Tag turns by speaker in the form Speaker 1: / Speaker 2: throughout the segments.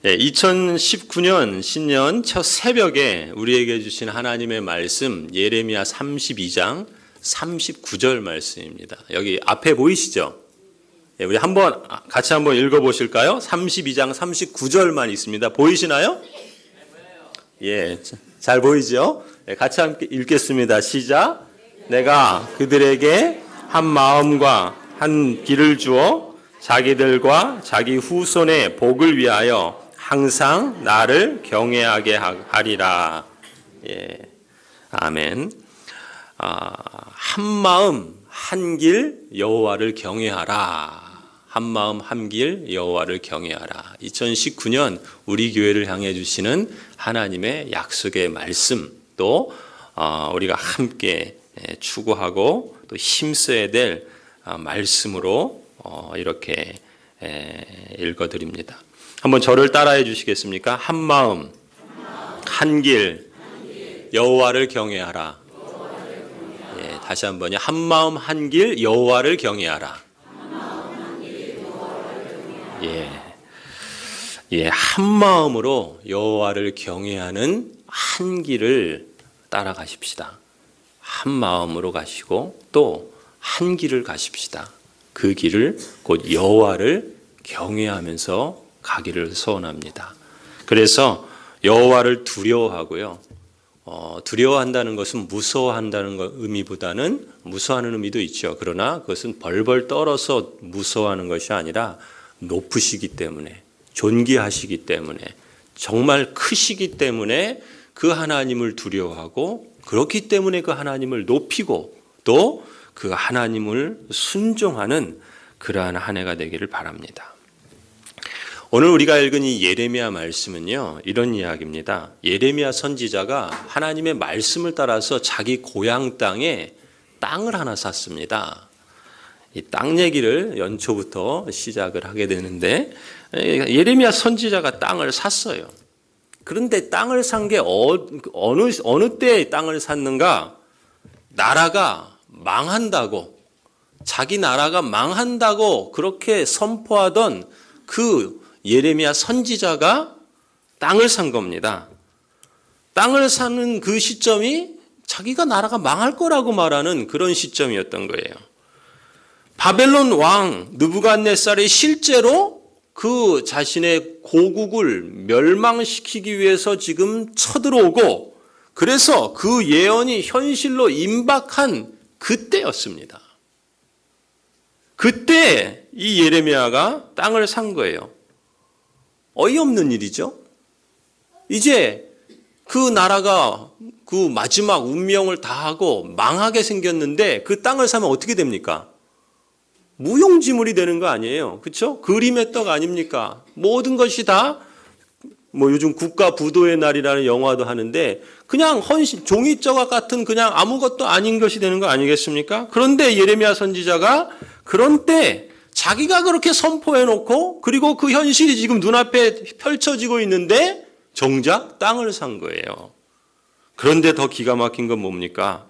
Speaker 1: 2019년 신년 첫 새벽에 우리에게 주신 하나님의 말씀 예레미야 32장 39절 말씀입니다. 여기 앞에 보이시죠? 우리 같이 한번 읽어보실까요? 32장 39절만 있습니다. 보이시나요? 예, 잘 보이죠? 같이 함께 읽겠습니다. 시작. 내가 그들에게 한 마음과 한 길을 주어 자기들과 자기 후손의 복을 위하여 항상 나를 경외하게 하리라. 예, 아멘. 한 마음 한 길 여호와를 경외하라. 한 마음 한 길 여호와를 경외하라. 2019년 우리 교회를 향해 주시는 하나님의 약속의 말씀, 또 우리가 함께 추구하고 또 힘써야 될 말씀으로 이렇게 읽어드립니다. 한번 저를 따라해 주시겠습니까? 한 마음 한 길 여호와를 경외하라. 예, 다시 한번요. 한 마음 한 길 여호와를 경외하라. 예, 한 마음으로 여호와를 경외하는 한 길을 따라가십시다. 한 마음으로 가시고 또 한 길을 가십시다. 그 길을 곧 여호와를 경외하면서 가기를 소원합니다. 그래서 여호와를 두려워하고요. 두려워한다는 것은 무서워한다는 의미보다는 무서워하는 의미도 있죠. 그러나 그것은 벌벌 떨어서 무서워하는 것이 아니라 높으시기 때문에, 존귀하시기 때문에, 정말 크시기 때문에 그 하나님을 두려워하고, 그렇기 때문에 그 하나님을 높이고 또 그 하나님을 순종하는 그러한 한 해가 되기를 바랍니다. 오늘 우리가 읽은 이 예레미야 말씀은요, 이런 이야기입니다. 예레미야 선지자가 하나님의 말씀을 따라서 자기 고향 땅에 땅을 하나 샀습니다. 이 땅 얘기를 연초부터 시작을 하게 되는데, 예레미야 선지자가 땅을 샀어요. 그런데 땅을 산 게 어느 때에 땅을 샀는가? 나라가 망한다고, 자기 나라가 망한다고 그렇게 선포하던 그 예레미야 선지자가 땅을 산 겁니다. 땅을 사는 그 시점이 자기가 나라가 망할 거라고 말하는 그런 시점이었던 거예요. 바벨론 왕 느부갓네살이 실제로 그 자신의 고국을 멸망시키기 위해서 지금 쳐들어오고, 그래서 그 예언이 현실로 임박한 그때였습니다. 그때 이 예레미야가 땅을 산 거예요. 어이없는 일이죠. 이제 그 나라가 그 마지막 운명을 다하고 망하게 생겼는데 그 땅을 사면 어떻게 됩니까? 무용지물이 되는 거 아니에요. 그렇죠? 그림의 떡 아닙니까? 모든 것이 다 요즘 국가 부도의 날이라는 영화도 하는데 그냥 종이조각 같은 그냥 아무것도 아닌 것이 되는 거 아니겠습니까? 그런데 예레미야 선지자가 그런 때 자기가 그렇게 선포해놓고, 그리고 그 현실이 지금 눈앞에 펼쳐지고 있는데 정작 땅을 산 거예요. 그런데 더 기가 막힌 건 뭡니까?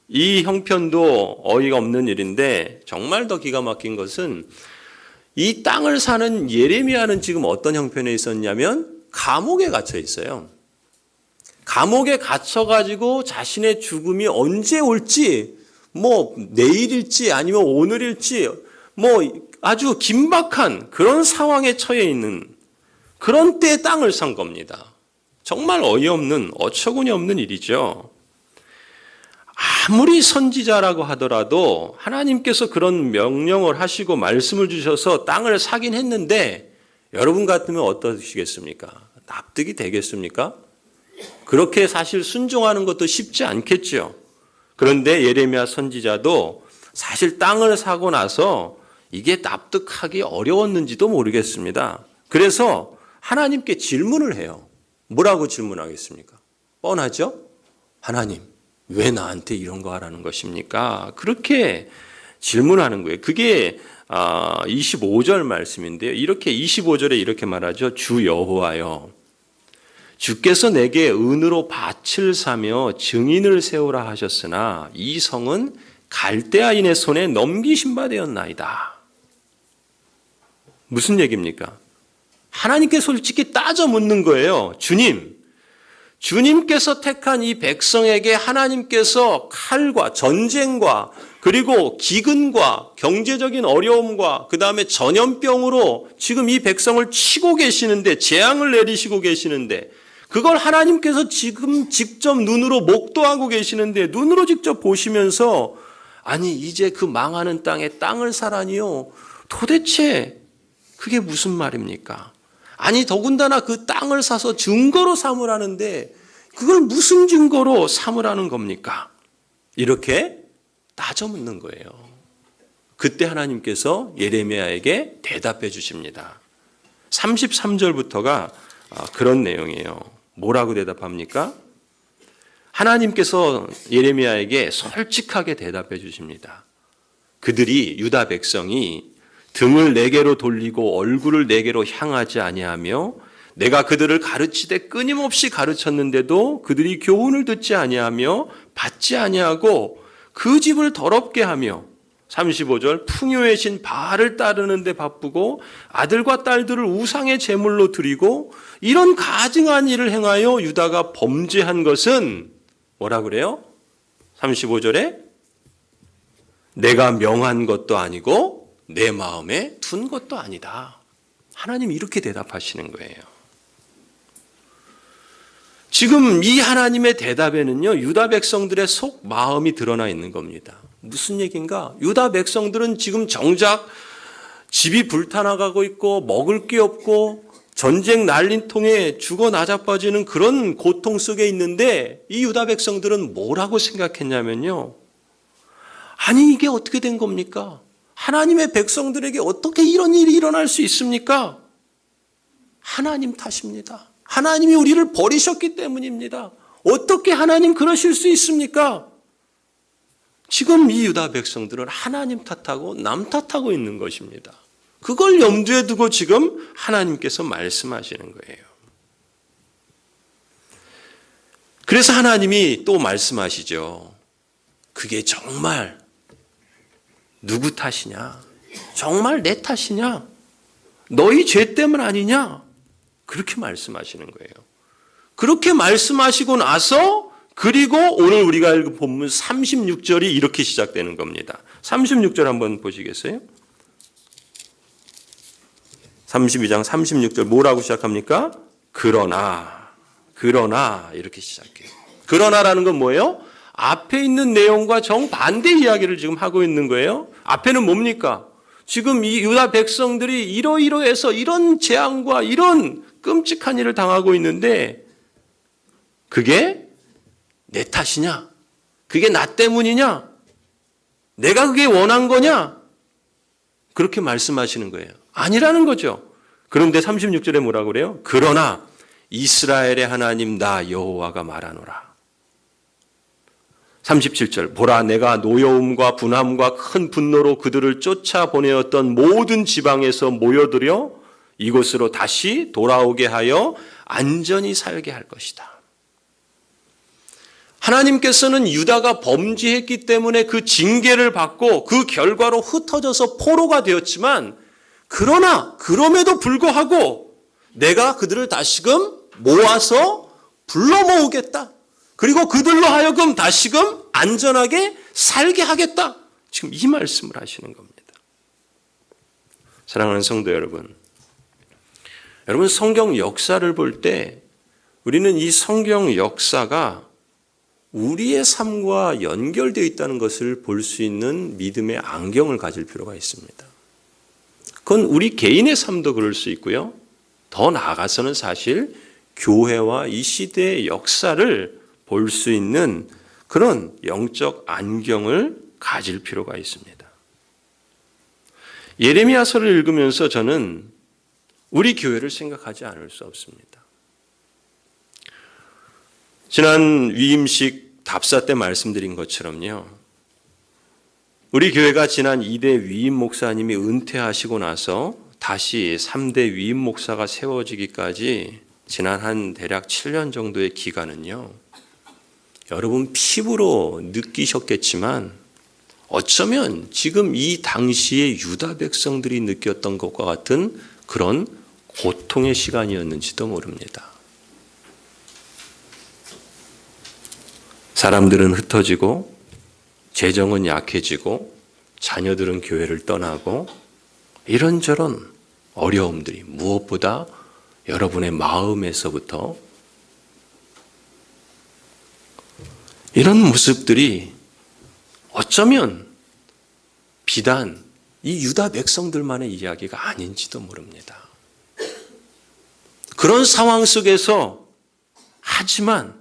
Speaker 1: 이 형편도 어이가 없는 일인데 정말 더 기가 막힌 것은 이 땅을 사는 예레미야는 지금 어떤 형편에 있었냐면 감옥에 갇혀 있어요. 감옥에 갇혀가지고 자신의 죽음이 언제 올지, 내일일지 아니면 오늘일지 아주 긴박한 그런 상황에 처해 있는 그런 때에 땅을 산 겁니다. 정말 어이없는, 어처구니 없는 일이죠. 아무리 선지자라고 하더라도 하나님께서 그런 명령을 하시고 말씀을 주셔서 땅을 사긴 했는데, 여러분 같으면 어떠시겠습니까? 납득이 되겠습니까? 그렇게 사실 순종하는 것도 쉽지 않겠죠. 그런데 예레미야 선지자도 사실 땅을 사고 나서 이게 납득하기 어려웠는지도 모르겠습니다. 그래서 하나님께 질문을 해요. 뭐라고 질문하겠습니까? 뻔하죠? 하나님, 왜 나한테 이런 거 하라는 것입니까? 그렇게 질문하는 거예요. 그게 25절 말씀인데요. 이렇게 25절에 이렇게 말하죠. 주 여호와여, 주께서 내게 은으로 밭을 사며 증인을 세우라 하셨으나 이 성은 갈대아인의 손에 넘기신 바 되었나이다. 무슨 얘기입니까? 하나님께 솔직히 따져 묻는 거예요. 주님께서 택한 이 백성에게 하나님께서 칼과 전쟁과 그리고 기근과 경제적인 어려움과 그 다음에 전염병으로 지금 이 백성을 치고 계시는데, 재앙을 내리시고 계시는데, 그걸 하나님께서 지금 직접 눈으로 목도하고 계시는데, 눈으로 직접 보시면서 아니 이제 그 망하는 땅에 땅을 사라니요, 도대체 그게 무슨 말입니까? 아니 더군다나 그 땅을 사서 증거로 삼으라는데 그걸 무슨 증거로 삼으라는 겁니까? 이렇게 따져 묻는 거예요. 그때 하나님께서 예레미야에게 대답해 주십니다. 33절부터가 그런 내용이에요. 뭐라고 대답합니까? 하나님께서 예레미야에게 솔직하게 대답해 주십니다. 그들이, 유다 백성이 등을 내게로 돌리고 얼굴을 내게로 향하지 아니하며 내가 그들을 가르치되 끊임없이 가르쳤는데도 그들이 교훈을 듣지 아니하며 받지 아니하고 그 집을 더럽게 하며 35절 풍요의 신 바알을 따르는데 바쁘고 아들과 딸들을 우상의 제물로 드리고 이런 가증한 일을 행하여 유다가 범죄한 것은 뭐라 그래요? 35절에 내가 명한 것도 아니고 내 마음에 둔 것도 아니다. 하나님이 이렇게 대답하시는 거예요. 지금 이 하나님의 대답에는요, 유다 백성들의 속 마음이 드러나 있는 겁니다. 무슨 얘기인가? 유다 백성들은 지금 정작 집이 불타나가고 있고 먹을 게 없고 전쟁 난린통에 죽어 나자빠지는 그런 고통 속에 있는데 이 유다 백성들은 뭐라고 생각했냐면요. 아니 이게 어떻게 된 겁니까? 하나님의 백성들에게 어떻게 이런 일이 일어날 수 있습니까? 하나님 탓입니다. 하나님이 우리를 버리셨기 때문입니다. 어떻게 하나님 그러실 수 있습니까? 지금 이 유다 백성들은 하나님 탓하고 남 탓하고 있는 것입니다. 그걸 염두에 두고 지금 하나님께서 말씀하시는 거예요. 그래서 하나님이 또 말씀하시죠. 그게 정말 누구 탓이냐? 정말 내 탓이냐? 너희 죄 때문 아니냐? 그렇게 말씀하시는 거예요. 그렇게 말씀하시고 나서 그리고 오늘 우리가 읽은 본문 36절이 이렇게 시작되는 겁니다. 36절 한번 보시겠어요? 32장 36절 뭐라고 시작합니까? 그러나 이렇게 시작해요. 그러나라는 건 뭐예요? 앞에 있는 내용과 정반대 이야기를 지금 하고 있는 거예요. 앞에는 뭡니까? 지금 이 유다 백성들이 이러이러해서 이런 재앙과 이런 끔찍한 일을 당하고 있는데 그게 내 탓이냐? 그게 나 때문이냐? 내가 그게 원한 거냐? 그렇게 말씀하시는 거예요. 아니라는 거죠. 그런데 36절에 뭐라고 그래요? 그러나 이스라엘의 하나님 나 여호와가 말하노라. 37절 보라 내가 노여움과 분함과 큰 분노로 그들을 쫓아보내었던 모든 지방에서 모여들여 이곳으로 다시 돌아오게 하여 안전히 살게 할 것이다. 하나님께서는 유다가 범죄했기 때문에 그 징계를 받고 그 결과로 흩어져서 포로가 되었지만 그럼에도 불구하고 내가 그들을 다시금 모아서 불러 모으겠다. 그리고 그들로 하여금 다시금 안전하게 살게 하겠다. 지금 이 말씀을 하시는 겁니다. 사랑하는 성도 여러분, 성경 역사를 볼 때 우리는 이 성경 역사가 우리의 삶과 연결되어 있다는 것을 볼 수 있는 믿음의 안경을 가질 필요가 있습니다. 그건 우리 개인의 삶도 그럴 수 있고요. 더 나아가서는 사실 교회와 이 시대의 역사를 볼 수 있는 그런 영적 안경을 가질 필요가 있습니다. 예레미야서를 읽으면서 저는 우리 교회를 생각하지 않을 수 없습니다. 지난 위임식 답사 때 말씀드린 것처럼요. 우리 교회가 지난 2대 위임 목사님이 은퇴하시고 나서 다시 3대 위임 목사가 세워지기까지 지난 한 대략 7년 정도의 기간은요. 여러분 피부로 느끼셨겠지만 어쩌면 지금 이 당시의 유다 백성들이 느꼈던 것과 같은 그런 고통의 시간이었는지도 모릅니다. 사람들은 흩어지고 재정은 약해지고 자녀들은 교회를 떠나고 이런저런 어려움들이 무엇보다 여러분의 마음에서부터 이런 모습들이 어쩌면 비단 이 유다 백성들만의 이야기가 아닌지도 모릅니다. 그런 상황 속에서 하지만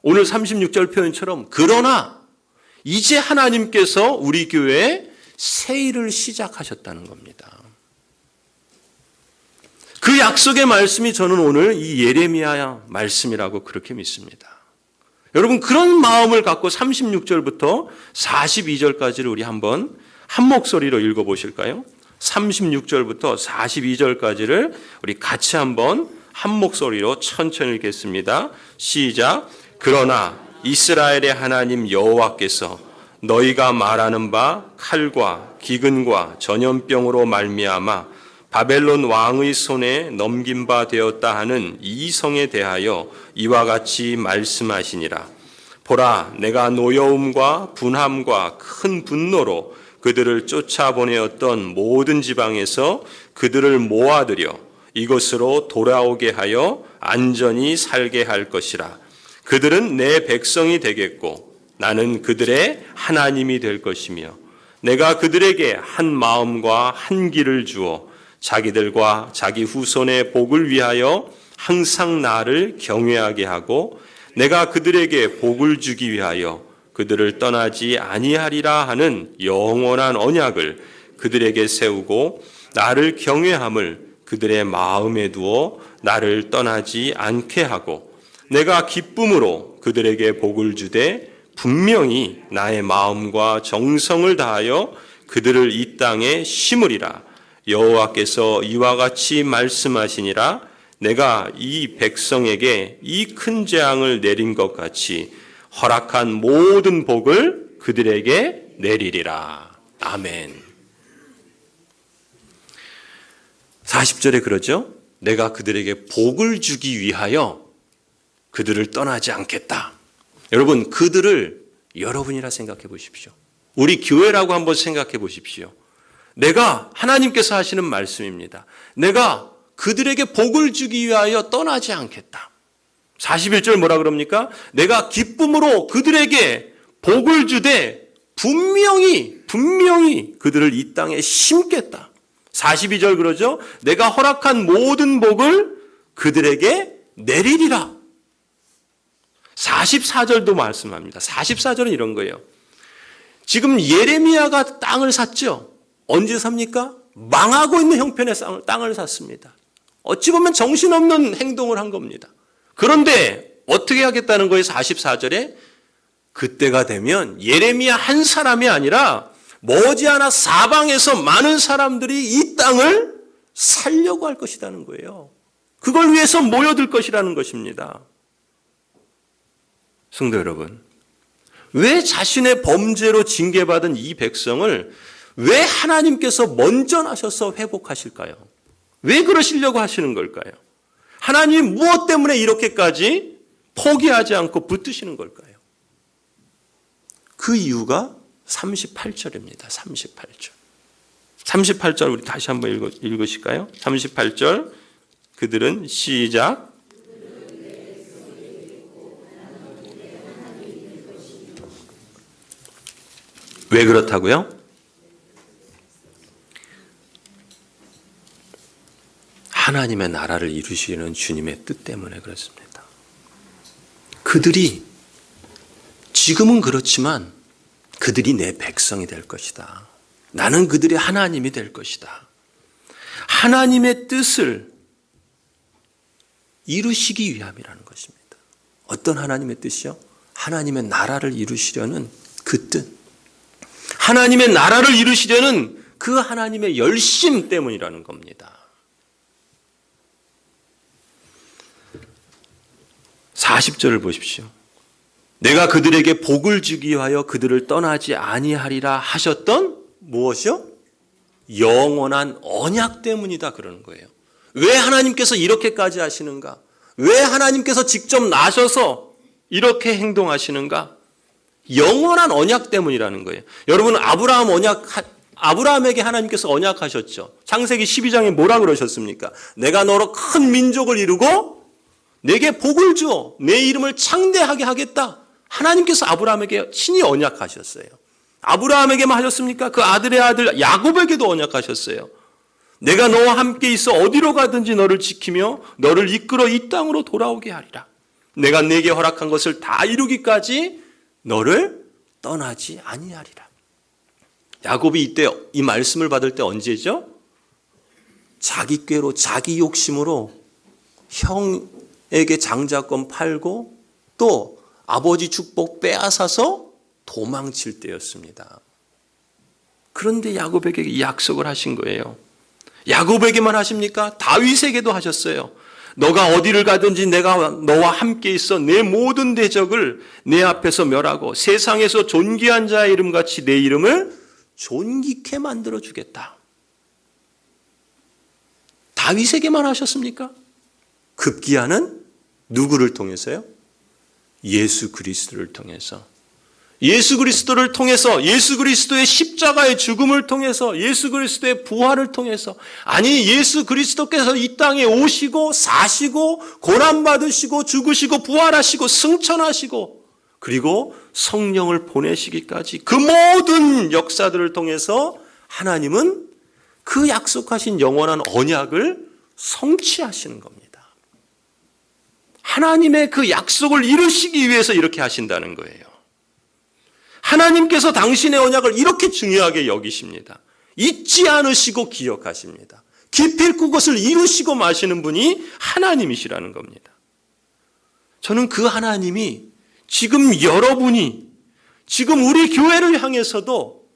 Speaker 1: 오늘 36절 표현처럼 그러나 이제 하나님께서 우리 교회에 새 일을 시작하셨다는 겁니다. 그 약속의 말씀이 저는 오늘 이 예레미야 말씀이라고 그렇게 믿습니다. 여러분 그런 마음을 갖고 36절부터 42절까지를 우리 한번 한 목소리로 읽어보실까요? 36절부터 42절까지를 우리 같이 한번 한 목소리로 천천히 읽겠습니다. 시작. 그러나 이스라엘의 하나님 여호와께서 너희가 말하는 바 칼과 기근과 전염병으로 말미암아 바벨론 왕의 손에 넘긴 바 되었다 하는 이 성에 대하여 이와 같이 말씀하시니라. 보라, 내가 노여움과 분함과 큰 분노로 그들을 쫓아보내었던 모든 지방에서 그들을 모아들여 이곳으로 돌아오게 하여 안전히 살게 할 것이라. 그들은 내 백성이 되겠고 나는 그들의 하나님이 될 것이며 내가 그들에게 한 마음과 한 길을 주어 자기들과 자기 후손의 복을 위하여 항상 나를 경외하게 하고 내가 그들에게 복을 주기 위하여 그들을 떠나지 아니하리라 하는 영원한 언약을 그들에게 세우고 나를 경외함을 그들의 마음에 두어 나를 떠나지 않게 하고 내가 기쁨으로 그들에게 복을 주되 분명히 나의 마음과 정성을 다하여 그들을 이 땅에 심으리라. 여호와께서 이와 같이 말씀하시니라. 내가 이 백성에게 이 큰 재앙을 내린 것 같이 허락한 모든 복을 그들에게 내리리라. 아멘. 40절에 그러죠. 내가 그들에게 복을 주기 위하여 그들을 떠나지 않겠다. 여러분, 그들을 여러분이라 생각해 보십시오. 우리 교회라고 한번 생각해 보십시오. 내가 하나님께서 하시는 말씀입니다. 내가 그들에게 복을 주기 위하여 떠나지 않겠다. 41절 뭐라 그럽니까? 내가 기쁨으로 그들에게 복을 주되 분명히 그들을 이 땅에 심겠다. 42절 그러죠? 내가 허락한 모든 복을 그들에게 내리리라. 44절도 말씀합니다. 44절은 이런 거예요. 지금 예레미야가 땅을 샀죠? 언제 삽니까? 망하고 있는 형편의 땅을 샀습니다. 어찌 보면 정신없는 행동을 한 겁니다. 그런데 어떻게 하겠다는 거예요? 44절에 그때가 되면 예레미야 한 사람이 아니라 머지않아 사방에서 많은 사람들이 이 땅을 살려고 할 것이라는 거예요. 그걸 위해서 모여들 것이라는 것입니다. 성도 여러분, 왜 자신의 범죄로 징계받은 이 백성을 왜 하나님께서 먼저 나셔서 회복하실까요? 왜 그러시려고 하시는 걸까요? 하나님 무엇 때문에 이렇게까지 포기하지 않고 붙드시는 걸까요? 그 이유가 38절입니다. 38절. 38절 우리 다시 한번 읽으실까요? 38절 그들은 시작. 왜 그렇다고요? 하나님의 나라를 이루시려는 주님의 뜻 때문에 그렇습니다. 그들이 지금은 그렇지만 그들이 내 백성이 될 것이다. 나는 그들의 하나님이 될 것이다. 하나님의 뜻을 이루시기 위함이라는 것입니다. 어떤 하나님의 뜻이요? 하나님의 나라를 이루시려는 그 뜻. 하나님의 나라를 이루시려는 그 하나님의 열심 때문이라는 겁니다. 40절을 보십시오. 내가 그들에게 복을 주기 위하여 그들을 떠나지 아니하리라 하셨던 무엇이요? 영원한 언약 때문이다 그러는 거예요. 왜 하나님께서 이렇게까지 하시는가? 왜 하나님께서 직접 나셔서 이렇게 행동하시는가? 영원한 언약 때문이라는 거예요. 여러분, 아브라함에게 하나님께서 언약하셨죠. 창세기 12장에 뭐라 그러셨습니까? 내가 너로 큰 민족을 이루고 내게 복을 주어 내 이름을 창대하게 하겠다. 하나님께서 아브라함에게 친히 언약하셨어요. 아브라함에게만 하셨습니까? 그 아들의 아들 야곱에게도 언약하셨어요. 내가 너와 함께 있어 어디로 가든지 너를 지키며 너를 이끌어 이 땅으로 돌아오게 하리라. 내가 네게 허락한 것을 다 이루기까지 너를 떠나지 아니하리라. 야곱이 이때 이 말씀을 받을 때 언제죠? 자기 꾀로 자기 욕심으로 형에게 장자권 팔고 또 아버지 축복 빼앗아서 도망칠 때였습니다. 그런데 야곱에게 이 약속을 하신 거예요. 야곱에게만 하십니까? 다윗에게도 하셨어요. 너가 어디를 가든지 내가 너와 함께 있어 내 모든 대적을 내 앞에서 멸하고 세상에서 존귀한 자의 이름같이 내 이름을 존귀케 만들어 주겠다. 다윗에게만 하셨습니까? 급기야는 누구를 통해서요? 예수 그리스도를 통해서. 예수 그리스도를 통해서, 예수 그리스도의 십자가의 죽음을 통해서, 예수 그리스도의 부활을 통해서, 아니 예수 그리스도께서 이 땅에 오시고 사시고 고난받으시고 죽으시고 부활하시고 승천하시고 그리고 성령을 보내시기까지 그 모든 역사들을 통해서 하나님은 그 약속하신 영원한 언약을 성취하시는 겁니다. 하나님의 그 약속을 이루시기 위해서 이렇게 하신다는 거예요. 하나님께서 당신의 언약을 이렇게 중요하게 여기십니다. 잊지 않으시고 기억하십니다. 기필코 그것을 이루시고 마시는 분이 하나님이시라는 겁니다. 저는 그 하나님이 지금 여러분이 지금 우리 교회를 향해서도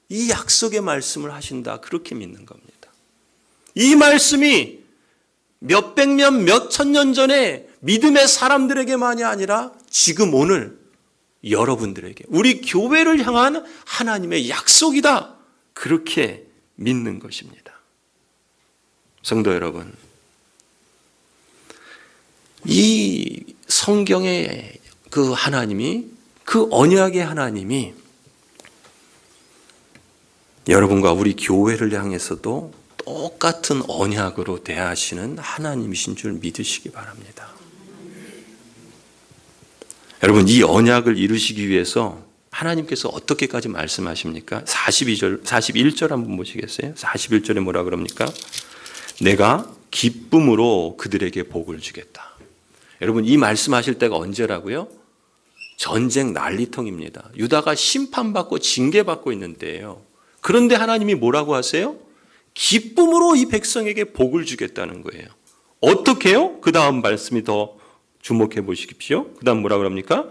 Speaker 1: 이 약속의 말씀을 하신다 그렇게 믿는 겁니다. 이 말씀이 몇백 년, 몇천 년 전에 믿음의 사람들에게만이 아니라 지금 오늘 여러분들에게 우리 교회를 향한 하나님의 약속이다 그렇게 믿는 것입니다. 성도 여러분, 이 성경의 그 하나님이, 그 언약의 하나님이 여러분과 우리 교회를 향해서도 똑같은 언약으로 대하시는 하나님이신 줄 믿으시기 바랍니다. 여러분, 이 언약을 이루시기 위해서 하나님께서 어떻게까지 말씀하십니까? 41절 한번 보시겠어요? 41절에 뭐라 그럽니까? 내가 기쁨으로 그들에게 복을 주겠다. 여러분, 이 말씀하실 때가 언제라고요? 전쟁 난리통입니다. 유다가 심판받고 징계받고 있는 때예요. 그런데 하나님이 뭐라고 하세요? 기쁨으로 이 백성에게 복을 주겠다는 거예요. 어떻게 해요? 그 다음 말씀이 더 주목해 보십시오. 그 다음 뭐라 그럽니까?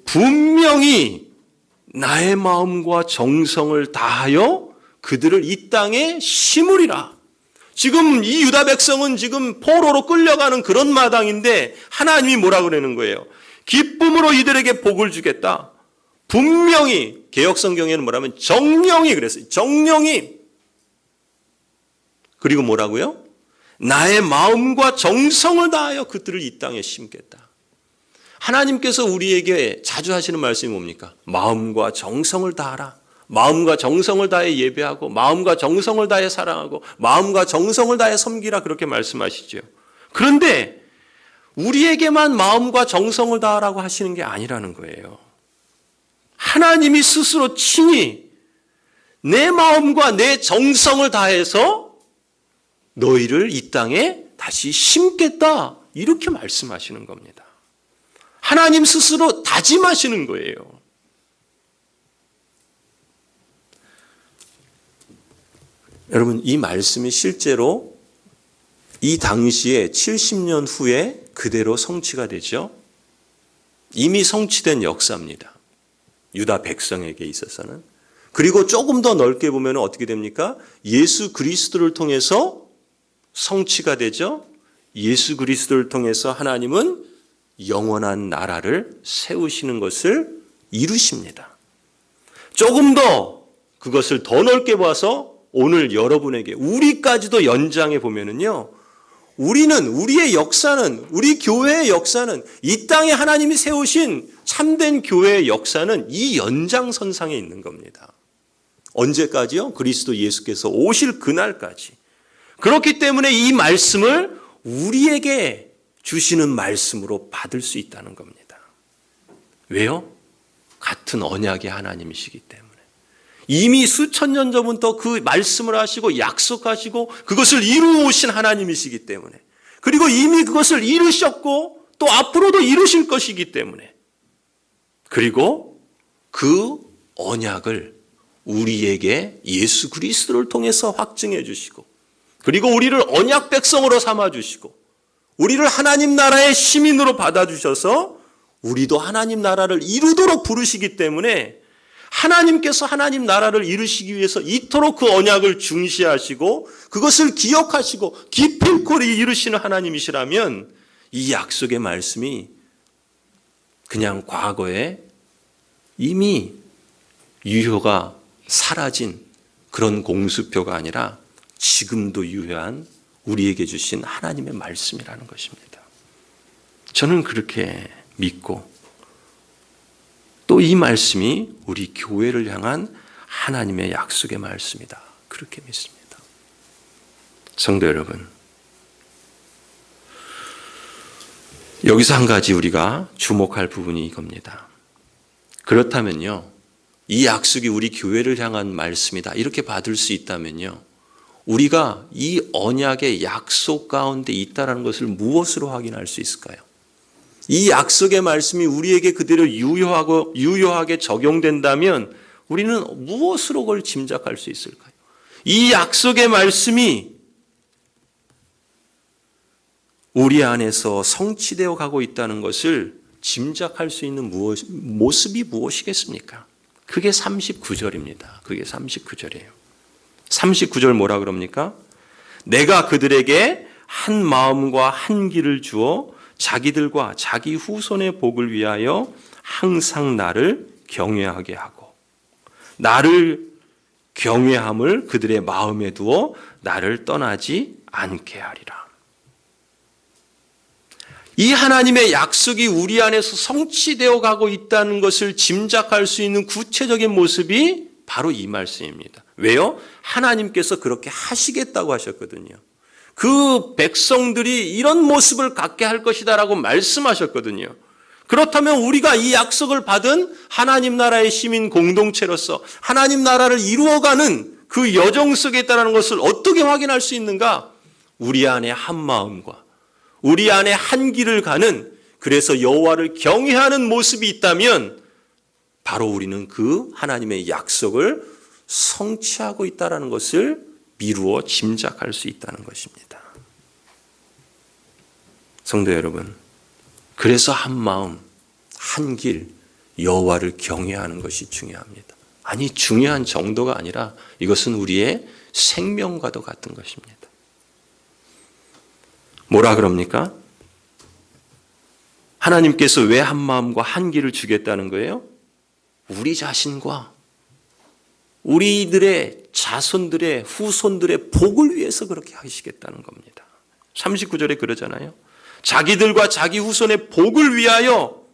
Speaker 1: 분명히 나의 마음과 정성을 다하여 그들을 이 땅에 심으리라. 지금 이 유다 백성은 지금 포로로 끌려가는 그런 마당인데 하나님이 뭐라 그러는 거예요? 기쁨으로 이들에게 복을 주겠다. 분명히, 개역성경에는 뭐라면 정령이 그랬어요. 정령이. 그리고 뭐라고요? 나의 마음과 정성을 다하여 그들을 이 땅에 심겠다. 하나님께서 우리에게 자주 하시는 말씀이 뭡니까? 마음과 정성을 다하라. 마음과 정성을 다해 예배하고 마음과 정성을 다해 사랑하고 마음과 정성을 다해 섬기라 그렇게 말씀하시죠. 그런데 우리에게만 마음과 정성을 다하라고 하시는 게 아니라는 거예요. 하나님이 스스로 친히 내 마음과 내 정성을 다해서 너희를 이 땅에 다시 심겠다 이렇게 말씀하시는 겁니다. 하나님 스스로 다짐하시는 거예요. 여러분, 이 말씀이 실제로 이 당시에 70년 후에 그대로 성취가 되죠. 이미 성취된 역사입니다. 유다 백성에게 있어서는. 그리고 조금 더 넓게 보면 어떻게 됩니까? 예수 그리스도를 통해서 성취가 되죠. 예수 그리스도를 통해서 하나님은 영원한 나라를 세우시는 것을 이루십니다. 조금 더 그것을 더 넓게 봐서 오늘 여러분에게 우리까지도 연장해 보면은요, 우리의 역사는, 우리 교회의 역사는, 이 땅에 하나님이 세우신 참된 교회의 역사는 이 연장선상에 있는 겁니다. 언제까지요? 그리스도 예수께서 오실 그날까지. 그렇기 때문에 이 말씀을 우리에게 주시는 말씀으로 받을 수 있다는 겁니다. 왜요? 같은 언약의 하나님이시기 때문에. 이미 수천 년 전부터 그 말씀을 하시고 약속하시고 그것을 이루어 오신 하나님이시기 때문에, 그리고 이미 그것을 이루셨고 또 앞으로도 이루실 것이기 때문에, 그리고 그 언약을 우리에게 예수 그리스도를 통해서 확증해 주시고, 그리고 우리를 언약 백성으로 삼아 주시고, 우리를 하나님 나라의 시민으로 받아주셔서 우리도 하나님 나라를 이루도록 부르시기 때문에, 하나님께서 하나님 나라를 이루시기 위해서 이토록 그 언약을 중시하시고 그것을 기억하시고 기필코 이루시는 하나님이시라면, 이 약속의 말씀이 그냥 과거에 이미 유효가 사라진 그런 공수표가 아니라 지금도 유효한 우리에게 주신 하나님의 말씀이라는 것입니다. 저는 그렇게 믿고, 또 이 말씀이 우리 교회를 향한 하나님의 약속의 말씀이다, 그렇게 믿습니다. 성도 여러분, 여기서 한 가지 우리가 주목할 부분이 이겁니다. 그렇다면요, 이 약속이 우리 교회를 향한 말씀이다, 이렇게 받을 수 있다면요, 우리가 이 언약의 약속 가운데 있다는 것을 무엇으로 확인할 수 있을까요? 이 약속의 말씀이 우리에게 그대로 유효하게 적용된다면 우리는 무엇으로 그걸 짐작할 수 있을까요? 이 약속의 말씀이 우리 안에서 성취되어 가고 있다는 것을 짐작할 수 있는 모습이 무엇이겠습니까? 그게 39절입니다. 그게 39절이에요. 39절 뭐라 그럽니까? 내가 그들에게 한 마음과 한 길을 주어 자기들과 자기 후손의 복을 위하여 항상 나를 경외하게 하고, 나를 경외함을 그들의 마음에 두어 나를 떠나지 않게 하리라. 이 하나님의 약속이 우리 안에서 성취되어 가고 있다는 것을 짐작할 수 있는 구체적인 모습이 바로 이 말씀입니다. 왜요? 하나님께서 그렇게 하시겠다고 하셨거든요. 그 백성들이 이런 모습을 갖게 할 것이다라고 말씀하셨거든요. 그렇다면 우리가 이 약속을 받은 하나님 나라의 시민 공동체로서 하나님 나라를 이루어가는 그 여정 속에 있다는 것을 어떻게 확인할 수 있는가? 우리 안에 한 마음과 우리 안에 한 길을 가는, 그래서 여호와를 경외하는 모습이 있다면 바로 우리는 그 하나님의 약속을 성취하고 있다는 것을 미루어 짐작할 수 있다는 것입니다. 성도 여러분, 그래서 한 마음, 한 길, 여호와를 경외하는 것이 중요합니다. 아니, 중요한 정도가 아니라 이것은 우리의 생명과도 같은 것입니다. 뭐라 그럽니까? 하나님께서 왜 한 마음과 한 길을 주겠다는 거예요? 우리 자신과 우리들의 자손들의 후손들의 복을 위해서 그렇게 하시겠다는 겁니다. 39절에 그러잖아요. 자기들과 자기 후손의 복을 위하여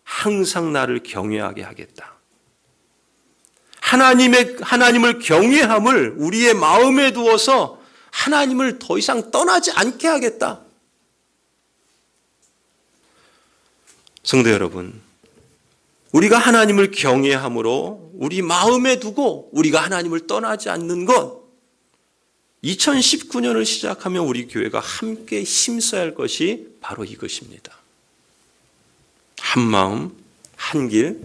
Speaker 1: 항상 나를 경외하게 하겠다. 하나님을 경외함을 우리의 마음에 두어서 하나님을 더 이상 떠나지 않게 하겠다. 성도 여러분, 우리가 하나님을 경외함으로 우리 마음에 두고 우리가 하나님을 떠나지 않는 것, 2019년을 시작하면 우리 교회가 함께 힘써야 할 것이 바로 이것입니다. 한 마음, 한 길,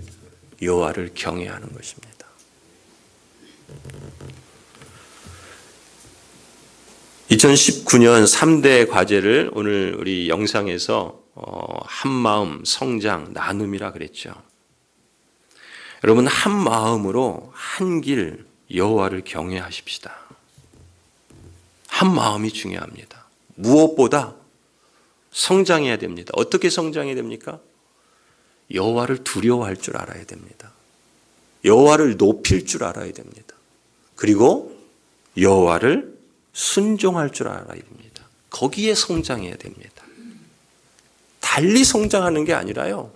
Speaker 1: 여호와를 경외하는 것입니다. (2019년) 3대 과제를 오늘 우리 영상에서 한 마음, 성장, 나눔이라 그랬죠. 여러분, 한 마음으로 한 길 여호와를 경외하십시다. 한 마음이 중요합니다. 무엇보다 성장해야 됩니다. 어떻게 성장해야 됩니까? 여호와를 두려워할 줄 알아야 됩니다. 여호와를 높일 줄 알아야 됩니다. 그리고 여호와를 순종할 줄 알아야 됩니다. 거기에 성장해야 됩니다. 달리 성장하는 게 아니라요.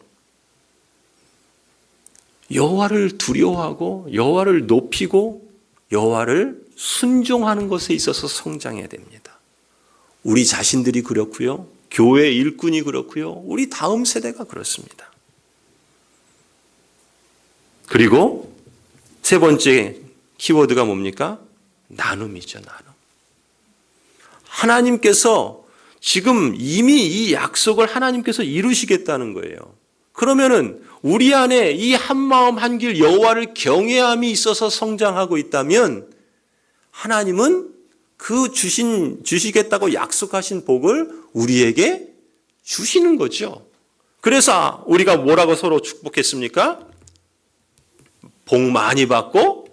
Speaker 1: 여호와를 두려워하고 여호와를 높이고 여호와를 순종하는 것에 있어서 성장해야 됩니다. 우리 자신들이 그렇고요. 교회 일꾼이 그렇고요. 우리 다음 세대가 그렇습니다. 그리고 세 번째 키워드가 뭡니까? 나눔이죠. 나눔. 하나님께서 지금 이미 이 약속을 하나님께서 이루시겠다는 거예요. 그러면은 우리 안에 이 한마음 한길 여호와를 경외함이 있어서 성장하고 있다면 하나님은 그 주시겠다고 약속하신 복을 우리에게 주시는 거죠. 그래서 우리가 뭐라고 서로 축복했습니까? 복 많이 받고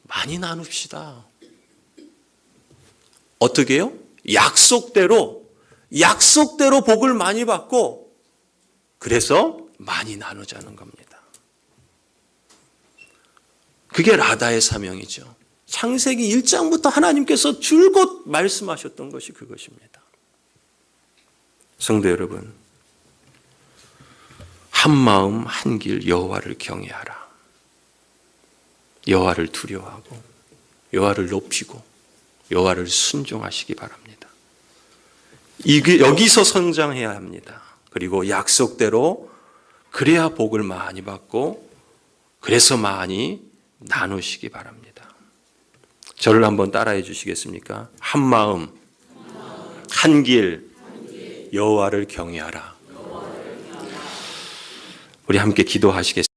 Speaker 1: 많이 나눕시다. 어떻게 해요? 약속대로 복을 많이 받고 그래서 많이 나누자는 겁니다. 그게 라다의 사명이죠. 창세기 1장부터 하나님께서 줄곧 말씀하셨던 것이 그것입니다. 성도 여러분, 한 마음 한 길 여호와를 경외하라. 여호와를 두려워하고 여호와를 높이고 여호와를 순종하시기 바랍니다. 여기서 성장해야 합니다. 그리고 약속대로 그래야 복을 많이 받고 그래서 많이 나누시기 바랍니다. 저를 한번 따라해 주시겠습니까? 한 마음 한 길 여호와를 경외하라. 우리 함께 기도하시겠습니다.